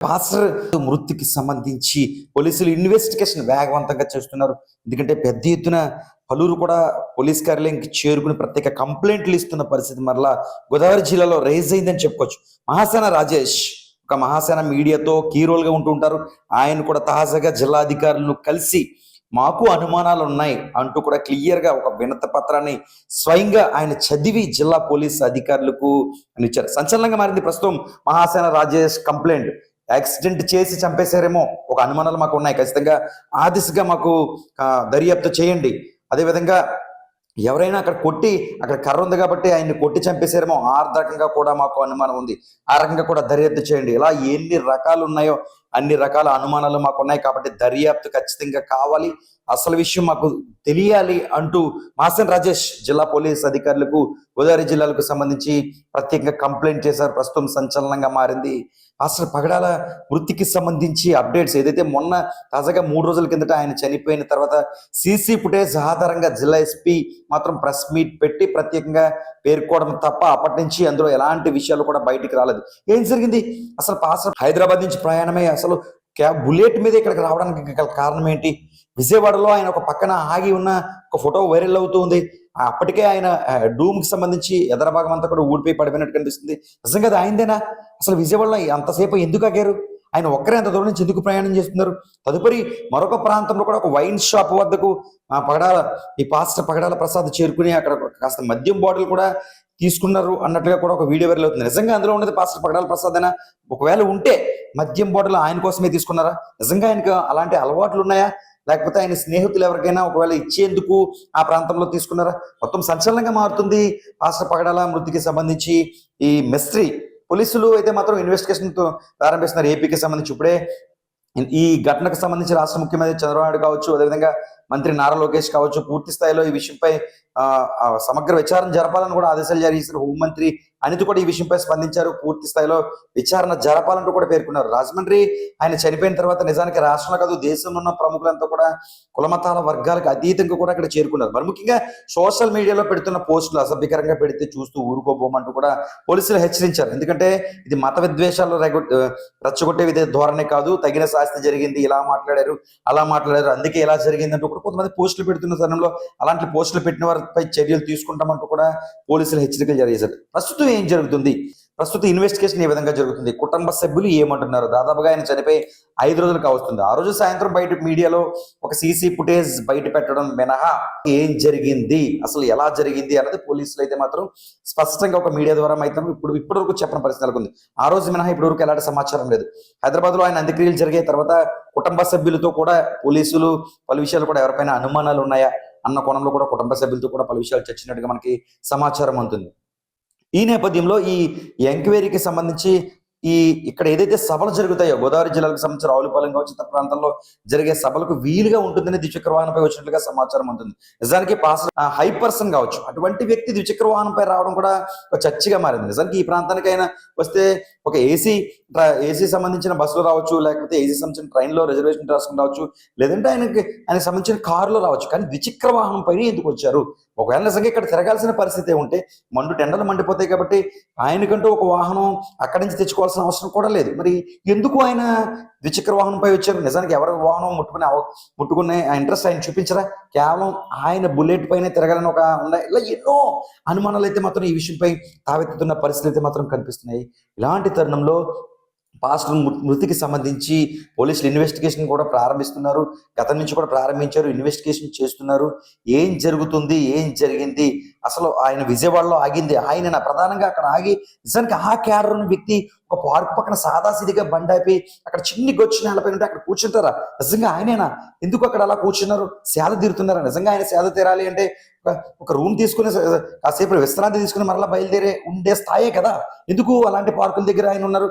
Pastor మృతికి సంబంధించి పోలీసులు ఇన్వెస్టిగేషన్ వేగవంతంగా చేస్తున్నారు. ఎందుకంటే పెద్ద ఎత్తున పలువురు కూడా పోలీస్ కార్యాలయంకి చేరుకుని ప్రత్యేక కంప్లైంట్లు ఇస్తున్న పరిస్థితి మరలా గోదావరి జిల్లాలో రైజ్ అయిందని చెప్పుకోవచ్చు. మహాసేన రాజేష్ ఒక మహాసేన మీడియాతో కీ రోల్గా ఉంటూ ఉంటారు. ఆయన కూడా తాజాగా జిల్లా అధికారులను కలిసి మాకు అనుమానాలు ఉన్నాయి అంటూ కూడా క్లియర్గా ఒక వినతి పత్రాన్ని స్వయంగా ఆయన చదివి జిల్లా పోలీస్ అధికారులకు ఇచ్చారు. సంచలనంగా మారింది ప్రస్తుతం మహాసేన రాజేష్ కంప్లైంట్. యాక్సిడెంట్ చేసి చంపేశారేమో ఒక అనుమానాలు మాకు ఉన్నాయి, ఖచ్చితంగా ఆ దిశగా మాకు దర్యాప్తు చేయండి. అదేవిధంగా ఎవరైనా అక్కడ కొట్టి, అక్కడ కర్ర ఉంది కాబట్టి ఆయన్ని కొట్టి చంపేశారేమో ఆ రకంగా కూడా మాకు అనుమానం ఉంది, ఆ రకంగా కూడా దర్యాప్తు చేయండి. ఇలా ఎన్ని రకాలు ఉన్నాయో అన్ని రకాల అనుమానాలు మాకు ఉన్నాయి కాబట్టి దర్యాప్తు ఖచ్చితంగా కావాలి, అసలు విషయం మాకు తెలియాలి అంటూ మహాసేన రాజేష్ జిల్లా పోలీస్ అధికారులకు గోదావరి జిల్లాలకు సంబంధించి ప్రత్యేకంగా కంప్లైంట్ చేశారు. ప్రస్తుతం సంచలనంగా మారింది పాస్టర్ పగడాల మృతికి సంబంధించి అప్డేట్స్. ఏదైతే మొన్న తాజాగా 3 రోజుల కిందట ఆయన చనిపోయిన తర్వాత సీసీ ఫుటేజ్ ఆధారంగా జిల్లా ఎస్పీ మాత్రం ప్రెస్ మీట్ పెట్టి ప్రత్యేకంగా పేర్కోవడం తప్ప అప్పటి నుంచి అందులో ఎలాంటి విషయాలు కూడా బయటికి రాలేదు. ఏం జరిగింది అసలు? పాస్టర్ హైదరాబాద్ నుంచి ప్రయాణమై అసలు బుల్లెట్ మీద ఇక్కడికి రావడానికి కారణం ఏంటి? విజయవాడలో ఆయన ఒక పక్కన ఆగి ఉన్న ఒక ఫోటో వైరల్ అవుతూ ఉంది. అప్పటికే ఆయన డూమ్కి సంబంధించి ఎదర భాగం అంతా కూడా ఊడిపోయి పడిపోయినట్టు కనిపిస్తుంది. నిజంగా అది ఆయనదేనా? అసలు విజయవాడలో అంతసేపు ఎందుకు ఆగారు? ఆయన ఒక్కరే అంత దూరం నుంచి ఎందుకు ప్రయాణం చేస్తున్నారు? తదుపరి మరొక ప్రాంతంలో కూడా ఒక వైన్ షాప్ వద్దకు ఈ పాస్టర్ పగడాల ప్రసాద్ చేరుకుని అక్కడ కాస్త మద్యం బాటిల్ కూడా తీసుకున్నారు అన్నట్టుగా కూడా ఒక వీడియో వైరల్ అవుతుంది. నిజంగా అందులో ఉన్నది పాస్టర్ పగడాల ప్రసాద్ అయినా? ఒకవేళ ఉంటే మద్యం బాటిల్ ఆయన కోసమే తీసుకున్నారా? నిజంగా ఆయనకు అలాంటి అలవాట్లు ఉన్నాయా? లేకపోతే ఆయన స్నేహితులు ఎవరికైనా ఒకవేళ ఇచ్చేందుకు ఆ ప్రాంతంలో తీసుకున్నారా? మొత్తం సంచలనంగా మారుతుంది పాస్టర్ పగడాల మృతికి సంబంధించి ఈ మిస్టరీ. పోలీసులు అయితే మాత్రం ఇన్వెస్టిగేషన్ ప్రారంభిస్తున్నారు. ఏపీకి సంబంధించి ఇప్పుడే ఈ ఘటనకు సంబంధించి రాష్ట్ర ముఖ్యమంత్రి చంద్రబాబు నాయుడు కావచ్చు, అదేవిధంగా మంత్రి నారా లోకేష్ కావచ్చు, పూర్తి స్థాయిలో ఈ విషయంపై సమగ్ర విచారణ జరపాలని కూడా ఆదేశాలు జారీ చేశారు. హోంమంత్రి అనిత కూడా ఈ విషయంపై స్పందించారు. పూర్తి స్థాయిలో విచారణ జరపాలంటూ కూడా పేర్కొన్నారు. రాజమండ్రి ఆయన చనిపోయిన తర్వాత నిజానికి రాష్ట్రంలో కాదు దేశంలో ఉన్న ప్రముఖులంతా కూడా కులమతాల వర్గాలకు అతీతంగా కూడా ఇక్కడ చేరుకున్నారు. మరి ముఖ్యంగా సోషల్ మీడియాలో పెడుతున్న పోస్టులు అసభ్యకరంగా పెడితే చూస్తూ ఊరుకోబోమంటూ కూడా పోలీసులు హెచ్చరించారు. ఎందుకంటే ఇది మత విద్వేషాలు రెచ్చగొట్టే ధోరణి కాదు, తగిన శాస్తి జరిగింది, ఇలా మాట్లాడారు అలా మాట్లాడారు అందుకే ఇలా జరిగింది అంటూ కూడా కొంతమంది పోస్టులు పెడుతున్న తరుణంలో అలాంటి పోస్టులు పెట్టిన వారిపై చర్యలు తీసుకుంటామంటూ కూడా పోలీసులు హెచ్చరికలు జారీ చేశారు. ప్రస్తుతం ఏం జరుగుతుంది? ప్రస్తుతం ఇన్వెస్టిగేషన్ ఏ విధంగా జరుగుతుంది? కుటుంబ సభ్యులు ఏమంటున్నారు? దాదాపుగా ఆయన చనిపోయి 5 రోజులు కావస్తుంది. ఆ రోజు సాయంత్రం బయట మీడియాలో ఒక సీసీ ఫుటేజ్ బయట పెట్టడం మినహా ఏం జరిగింది, అసలు ఎలా జరిగింది అన్నది పోలీసులు అయితే మాత్రం స్పష్టంగా ఒక మీడియా ద్వారా అయితే ఇప్పటివరకు చెప్పిన పరిస్థితి నెలకొంది. ఆ రోజు మినహా ఇప్పటివరకు ఎలాంటి సమాచారం లేదు. హైదరాబాద్ లో ఆయన అంత్యక్రియలు జరిగే తర్వాత కుటుంబ సభ్యులతో కూడా పోలీసులు పలు విషయాలు కూడా ఎవరిపైన అనుమానాలు ఉన్నాయా అన్న కోణంలో కూడా కుటుంబ సభ్యులతో కూడా పలు విషయాలు చర్చించినట్టుగా మనకి సమాచారం అందుతుంది. ఈ నేపథ్యంలో ఈ ఎంక్వైరీకి సంబంధించి ఇక్కడ ఏదైతే సభలు జరుగుతాయో గోదావరి జిల్లాకు సంబంధించిన రావులపాలెం కావచ్చు ఇతర ప్రాంతాల్లో జరిగే సభలకు వీలుగా ఉంటుందని ద్విచక్ర వాహనంపై వచ్చినట్లుగా సమాచారం ఉంటుంది. నిజానికి పాస్టర్ హై పర్సన్ కావచ్చు, అటువంటి వ్యక్తి ద్విచక్ర వాహనంపై రావడం కూడా ఒక చర్చగా మారింది. నిజానికి ఈ ప్రాంతానికైనా వస్తే ఒక ఏసీ సంబంధించిన బస్సులో రావచ్చు, లేకపోతే ఏసీ సంబంధించిన ట్రైన్లో రిజర్వేషన్ రాసుకుని రావచ్చు, లేదంటే ఆయనకి సంబంధించిన కారులో రావచ్చు. కానీ ద్విచక్ర వాహనం పైన ఎందుకు వచ్చారు? ఒకవేళ నిజంగా ఇక్కడ తిరగాల్సిన పరిస్థితి ఉంటే టెండర్లు మండిపోతాయి కాబట్టి ఆయనకంటూ ఒక వాహనం అక్కడి నుంచి తెచ్చుకోవాల్సిన అవసరం కూడా లేదు. మరి ఎందుకు ఆయన ద్విచక్ర వాహనంపై వచ్చారు? నిజానికి ఎవరి వాహనం ముట్టుకునే ఇంట్రెస్ట్ ఆయన చూపించరా? కేవలం ఆయన బుల్లెట్ పైన తిరగాలని ఉన్నాయి. ఇలా ఎన్నో అనుమానాలు అయితే మాత్రం ఈ విషయంపై తావెత్తుతున్న పరిస్థితులు అయితే మాత్రం కనిపిస్తున్నాయి. ఇలాంటి తరుణంలో పాస్టర్ మృతికి సంబంధించి పోలీసులు ఇన్వెస్టిగేషన్ కూడా ప్రారంభిస్తున్నారు. గతం నుంచి కూడా ప్రారంభించారు, ఇన్వెస్టిగేషన్ చేస్తున్నారు. ఏం జరుగుతుంది, ఏం జరిగింది, అసలు ఆయన విజయవాడలో ఆగింది ఆయన ప్రధానంగా అక్కడ ఆగి నిజానికి ఆ క్యాడర్ ఉన్న వ్యక్తి ఒక పార్క్ పక్కన సాదాసీదిగా బండి అయిపోయి అక్కడ చిన్ని గొచ్చి నేలపై ఉంటే అక్కడ కూర్చుంటారా? నిజంగా ఆయనేనా? ఎందుకు అక్కడ అలా కూర్చున్నారు? సేద తీరుతున్నారా? నిజంగా ఆయన సేద తీరాలి అంటే ఒక రూమ్ తీసుకుని కాసేపు విశ్రాంతి తీసుకుని మరలా బయలుదేరే ఉండే స్థాయే కదా. ఎందుకు అలాంటి పార్కుల దగ్గర ఆయన ఉన్నారు?